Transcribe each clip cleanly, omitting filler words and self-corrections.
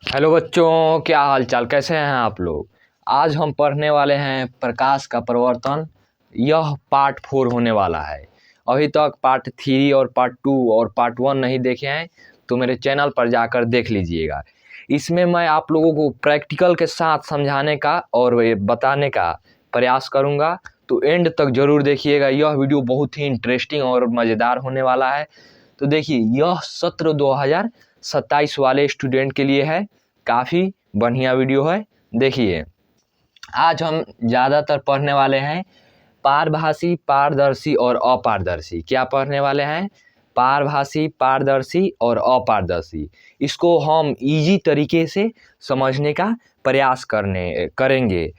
Hello बच्चों, क्या हाल चाल, कैसे हैं आप लोग। आज हम पढ़ने वाले हैं प्रकाश का प्रवर्तन। यह पार्ट 4 होने वाला है। अभी तक पार्ट 3 और पार्ट 2 और पार्ट 1 नहीं देखे हैं तो मेरे चैनल पर जाकर देख लीजिएगा। इसमें मैं आप लोगों को प्रैक्टिकल के साथ समझाने का और ये बताने का प्रयास करूँगा, तो एंड तक ज़रूर देखिएगा। यह वीडियो बहुत ही इंटरेस्टिंग और मज़ेदार होने वाला है। तो देखिए, यह सत्र 2027 वाले स्टूडेंट के लिए है। काफ़ी बढ़िया वीडियो है। देखिए, आज हम ज़्यादातर पढ़ने वाले हैं पारभासी, पारदर्शी और अपारदर्शी। क्या पढ़ने वाले हैं? पारभासी, पारदर्शी और अपारदर्शी। इसको हम इजी तरीके से समझने का प्रयास करेंगे।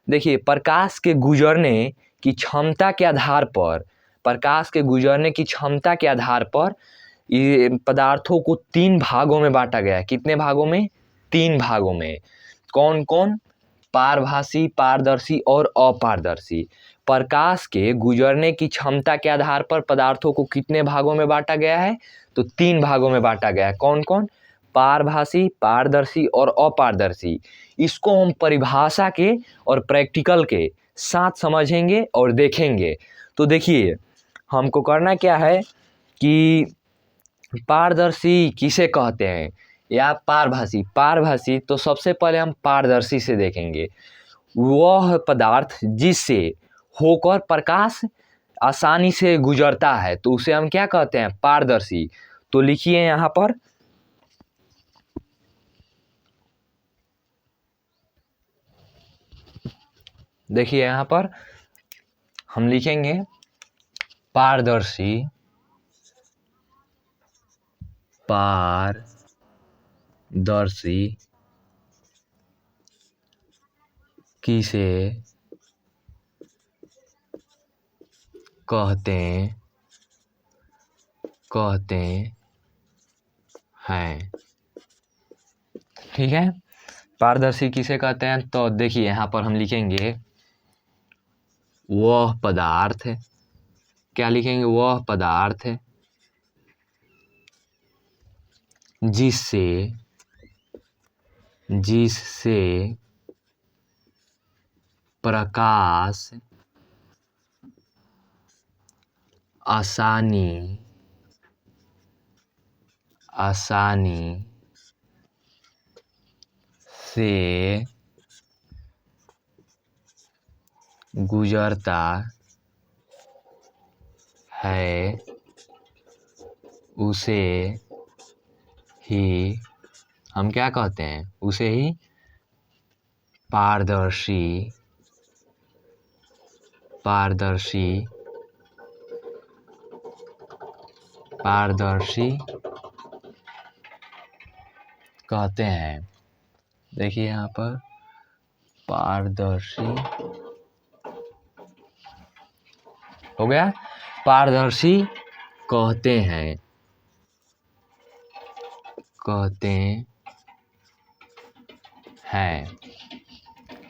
देखिए, प्रकाश के गुजरने की क्षमता के आधार पर, प्रकाश के गुजरने की क्षमता के आधार पर ये पदार्थों को 3 भागों में बांटा गया है। कितने भागों में? 3 भागों में। कौन कौन? पारभासी, पारदर्शी और अपारदर्शी। प्रकाश के गुजरने की क्षमता के आधार पर पदार्थों को कितने भागों में बांटा गया है? तो 3 भागों में बांटा गया है। कौन कौन? पारभासी, पारदर्शी और अपारदर्शी। इसको हम परिभाषा के और प्रैक्टिकल के साथ समझेंगे और देखेंगे। तो देखिए, हमको करना क्या है कि पारदर्शी किसे कहते हैं या पारभासी। पारभासी तो सबसे पहले हम पारदर्शी से देखेंगे। वह पदार्थ जिससे होकर प्रकाश आसानी से गुजरता है तो उसे हम क्या कहते हैं? पारदर्शी। तो लिखिए यहाँ पर, देखिए यहाँ पर हम लिखेंगे पारदर्शी, पारदर्शी किसे कहते हैं। ठीक है, पारदर्शी किसे कहते हैं? तो देखिए यहाँ पर हम लिखेंगे वह पदार्थ। क्या लिखेंगे? वह पदार्थ जिससे प्रकाश आसानी से गुजरता है उसे ही हम क्या कहते हैं? उसे ही पारदर्शी कहते हैं। देखिए यहाँ पर पारदर्शी हो गया। पारदर्शी कहते हैं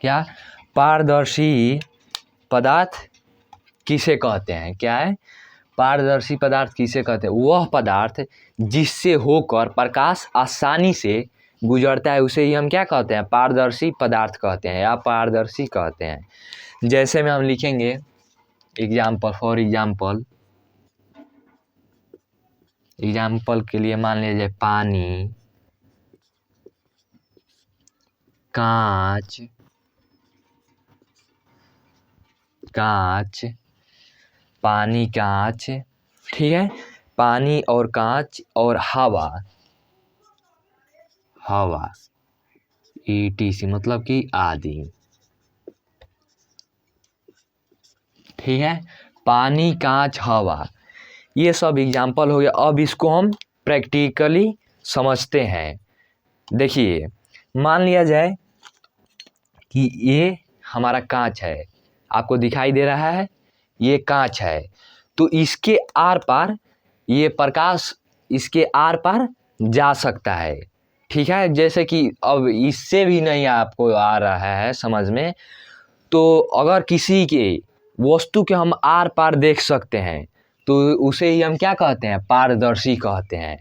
क्या? पारदर्शी पदार्थ किसे कहते हैं? क्या है? पारदर्शी पदार्थ किसे कहते हैं? वह पदार्थ जिससे होकर प्रकाश आसानी से गुजरता है उसे ही हम क्या कहते हैं? पारदर्शी पदार्थ कहते हैं या पारदर्शी कहते हैं। जैसे में हम लिखेंगे फॉर एग्जाम्पल के लिए मान लीजिए पानी, कांच, पानी, कांच। ठीक है, पानी और कांच और हवा ETC मतलब कि आदि। ठीक है, पानी, कांच, हवा, ये सब एग्जाम्पल हो गया। अब इसको हम प्रैक्टिकली समझते हैं। देखिए, मान लिया जाए कि ये हमारा कांच है, आपको दिखाई दे रहा है, ये कांच है। तो इसके आर पार ये प्रकाश इसके आर पार जा सकता है। ठीक है, जैसे कि अब इससे भी नहीं आपको आ रहा है समझ में, तो अगर किसी के वस्तु के हम आर पार देख सकते हैं तो उसे ही हम क्या कहते हैं? पारदर्शी कहते हैं।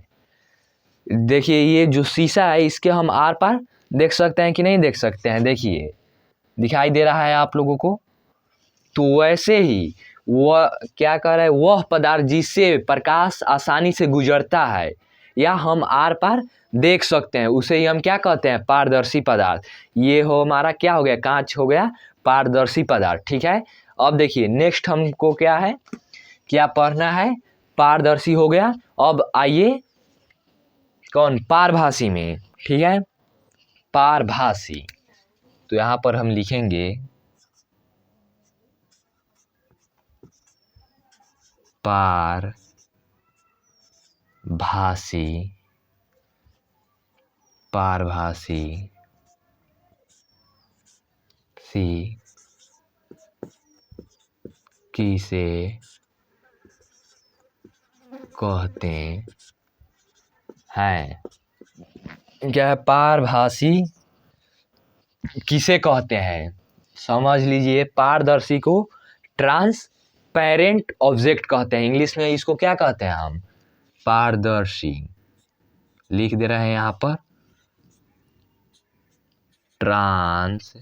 देखिए, ये जो शीशा है इसके हम आर पार देख सकते हैं कि नहीं देख सकते हैं? देखिए, दिखाई दे रहा है आप लोगों को? तो वैसे ही वह क्या कर रहा है, वह पदार्थ जिससे प्रकाश आसानी से गुजरता है या हम आर पार देख सकते हैं, उसे ही हम क्या कहते हैं, पारदर्शी पदार्थ। ये हो हमारा क्या हो गया, कांच हो गया पारदर्शी पदार्थ। ठीक है, अब देखिए नेक्स्ट हमको क्या है, क्या पढ़ना है, पारदर्शी हो गया। अब आइए कौन, पारभासी में। ठीक है, पारभासी, तो यहाँ पर हम लिखेंगे पारभासी, पारभासी सी किसे कहते हैं? क्या है, पारभासी किसे कहते हैं? समझ लीजिए, पारदर्शी को ट्रांसपेरेंट ऑब्जेक्ट कहते हैं। इंग्लिश में इसको क्या कहते हैं हम, पारदर्शी। लिख दे रहे हैं यहाँ पर, ट्रांसपेरेंट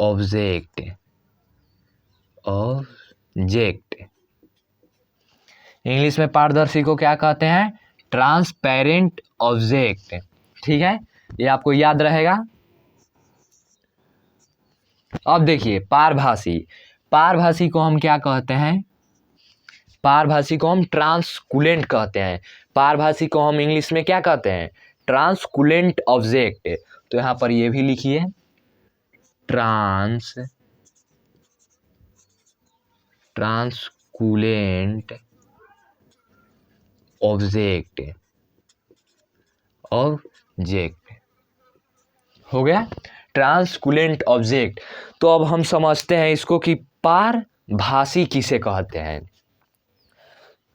ऑब्जेक्ट, इंग्लिश में पारदर्शी को क्या कहते हैं, ट्रांसपेरेंट ऑब्जेक्ट। ठीक है, ये आपको याद रहेगा। अब देखिए पारभासी, पारभासी को हम क्या कहते हैं, पारभासी को हम ट्रांसकुलेंट कहते हैं। पारभासी को हम इंग्लिश में क्या कहते हैं, ट्रांसकुलेंट ऑब्जेक्ट। तो यहाँ पर ये भी लिखिए, ट्रांसकुलेंट ऑब्जेक्ट हो गया, ट्रांसकुलेंट ऑब्जेक्ट। तो अब हम समझते हैं इसको कि पारभासी किसे कहते हैं।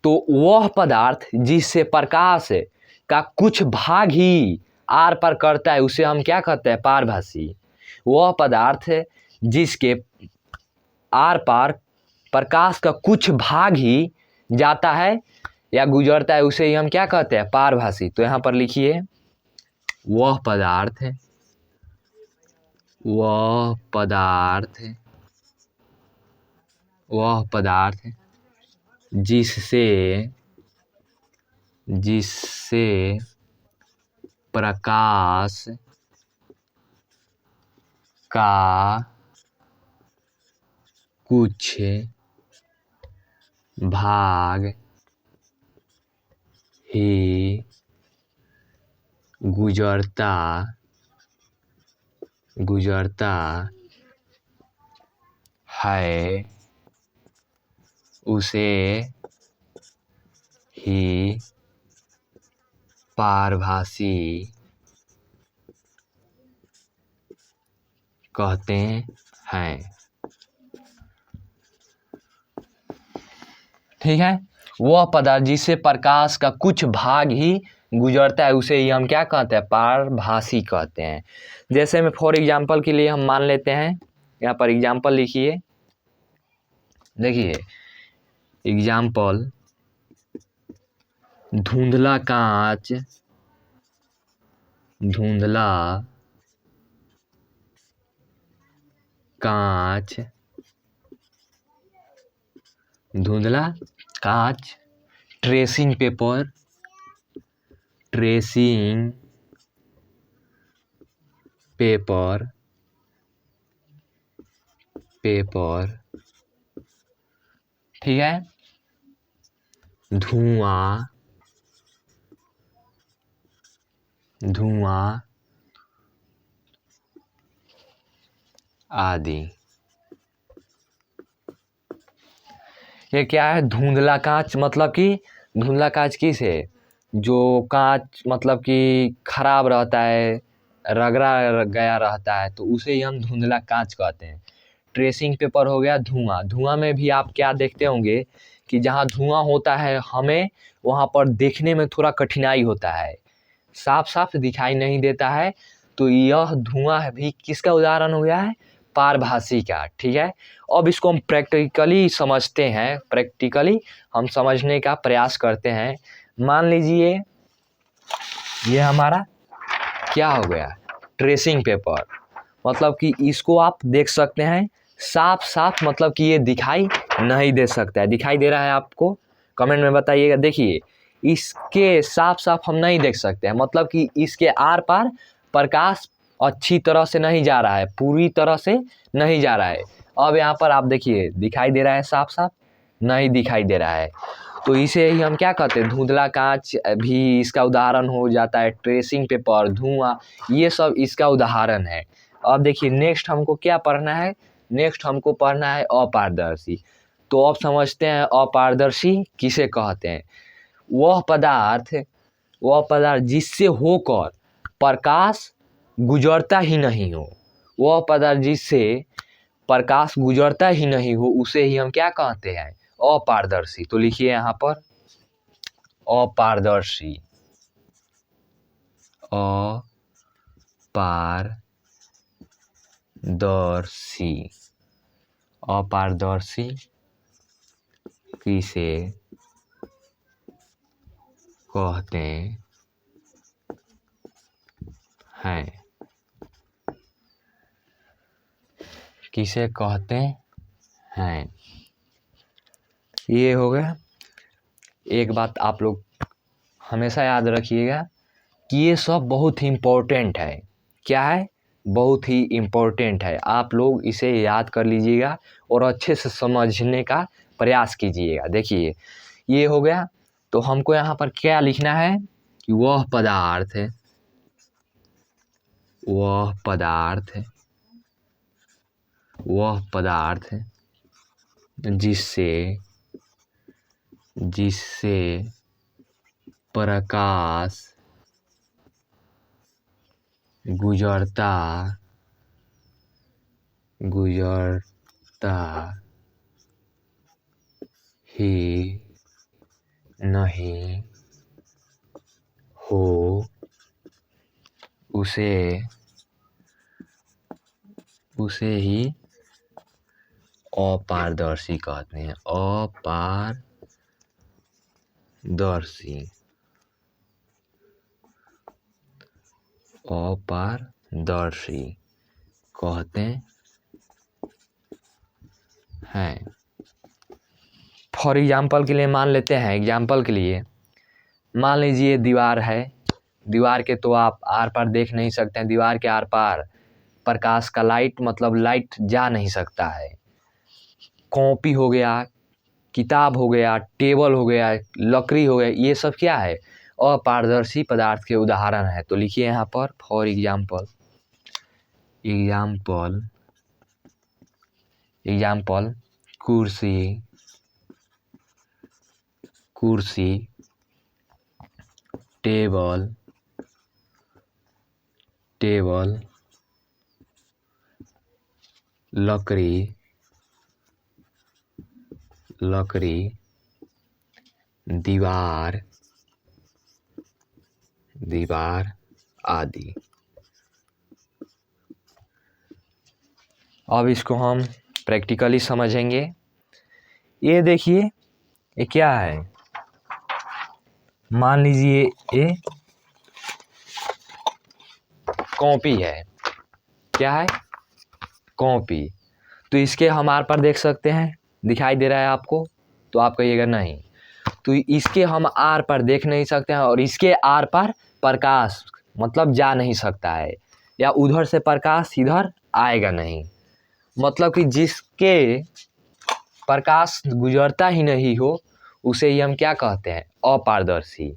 तो वह पदार्थ जिससे प्रकाश का कुछ भाग ही आर पार करता है, उसे हम क्या कहते हैं, पारभासी। वह पदार्थ जिसके आर पार प्रकाश का कुछ भाग ही जाता है या गुजरता है, उसे ही हम क्या कहते हैं, पारभासी। तो यहाँ पर लिखिए, वह पदार्थ जिससे प्रकाश का कुछ भाग ही गुजरता है, उसे ही पारभासी कहते हैं। ठीक है, वह पदार्थ जिससे प्रकाश का कुछ भाग ही गुजरता है, उसे ही हम क्या कहते हैं, पारभासी कहते हैं। जैसे में फॉर एग्जांपल के लिए हम मान लेते हैं, यहाँ पर एग्जांपल लिखिए। देखिए एग्जांपल, धुंधला कांच ट्रेसिंग पेपर, ठीक है, धुआं आदि। ये क्या है, धुंधला कांच, मतलब कि धुंधला कांच किस है, जो कांच मतलब कि खराब रहता है, रगड़ा गया रहता है, तो उसे ही हम धुंधला कांच कहते हैं। ट्रेसिंग पेपर हो गया धुआं में भी आप क्या देखते होंगे कि जहाँ धुआं होता है हमें वहाँ पर देखने में थोड़ा कठिनाई होता है, साफ साफ दिखाई नहीं देता है। तो यह धुआं भी किसका उदाहरण हो गया है, पारभासी का। ठीक है, अब इसको हम प्रैक्टिकली समझते हैं, प्रैक्टिकली हम समझने का प्रयास करते हैं। मान लीजिए ये हमारा क्या हो गया, ट्रेसिंग पेपर, मतलब कि इसको आप देख सकते हैं साफ साफ, मतलब कि ये दिखाई नहीं दे सकता है। दिखाई दे रहा है आपको? कमेंट में बताइएगा। देखिए इसके साफ साफ हम नहीं देख सकते हैं, मतलब कि इसके आर पार प्रकाश अच्छी तरह से नहीं जा रहा है, पूरी तरह से नहीं जा रहा है। अब यहाँ पर आप देखिए दिखाई दे रहा है साफ साफ? नहीं दिखाई दे रहा है। तो इसे ही हम क्या कहते हैं, धुंधला कांच भी इसका उदाहरण हो जाता है, ट्रेसिंग पेपर, धुआं, ये सब इसका उदाहरण है। अब देखिए नेक्स्ट हमको क्या पढ़ना है, नेक्स्ट हमको पढ़ना है अपारदर्शी। तो अब समझते हैं अपारदर्शी किसे कहते हैं। वह पदार्थ जिससे होकर प्रकाश गुजरता ही नहीं हो, वह पदार्थ जिससे प्रकाश गुजरता ही नहीं हो, उसे ही हम क्या कहते हैं, अपारदर्शी। तो लिखिए यहाँ पर अपारदर्शी, अपारदर्शी, अपारदर्शी किसे कहते हैं, किसे कहते हैं। ये हो गया। एक बात आप लोग हमेशा याद रखिएगा कि ये सब बहुत ही इम्पोर्टेंट है। क्या है? बहुत ही इम्पोर्टेंट है। आप लोग इसे याद कर लीजिएगा और अच्छे से समझने का प्रयास कीजिएगा। देखिए ये हो गया। तो हमको यहाँ पर क्या लिखना है कि वह पदार्थ जिससे प्रकाश गुजरता ही नहीं हो, उसे ही अपारदर्शी कहते हैं। अपारदर्शी कहते हैं। फॉर एग्जाम्पल के लिए मान लेते हैं, एग्जाम्पल के लिए मान लीजिए दीवार है। दीवार के तो आप आर पार देख नहीं सकते हैं, दीवार के आर पार प्रकाश का लाइट, मतलब लाइट जा नहीं सकता है। कॉपी हो गया, किताब हो गया, टेबल हो गया, लकड़ी हो गया, ये सब क्या है, अपारदर्शी पदार्थ के उदाहरण है। तो लिखिए यहाँ पर फॉर एग्जाम्पल कुर्सी, टेबल, लकड़ी, दीवार आदि। अब इसको हम प्रैक्टिकली समझेंगे। ये देखिए ये क्या है, मान लीजिए ये कॉपी है। क्या है? कॉपी। तो इसके हम आर पार देख सकते हैं, दिखाई दे रहा है आपको? तो आप कहिएगा नहीं। तो इसके हम आर पार देख नहीं सकते हैं और इसके आर पार प्रकाश मतलब जा नहीं सकता है, या उधर से प्रकाश इधर आएगा नहीं। मतलब कि जिसके प्रकाश गुजरता ही नहीं हो, उसे ही हम क्या कहते हैं, अपारदर्शी।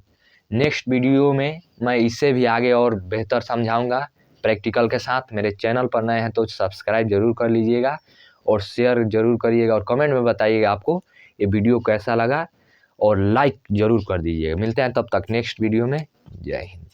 नेक्स्ट वीडियो में मैं इससे भी आगे और बेहतर समझाऊंगा प्रैक्टिकल के साथ। मेरे चैनल पर नए हैं तो सब्सक्राइब जरूर कर लीजिएगा और शेयर जरूर करिएगा और कमेंट में बताइएगा आपको ये वीडियो कैसा लगा, और लाइक जरूर कर दीजिएगा। मिलते हैं तब तक नेक्स्ट वीडियो में। जय हिंद।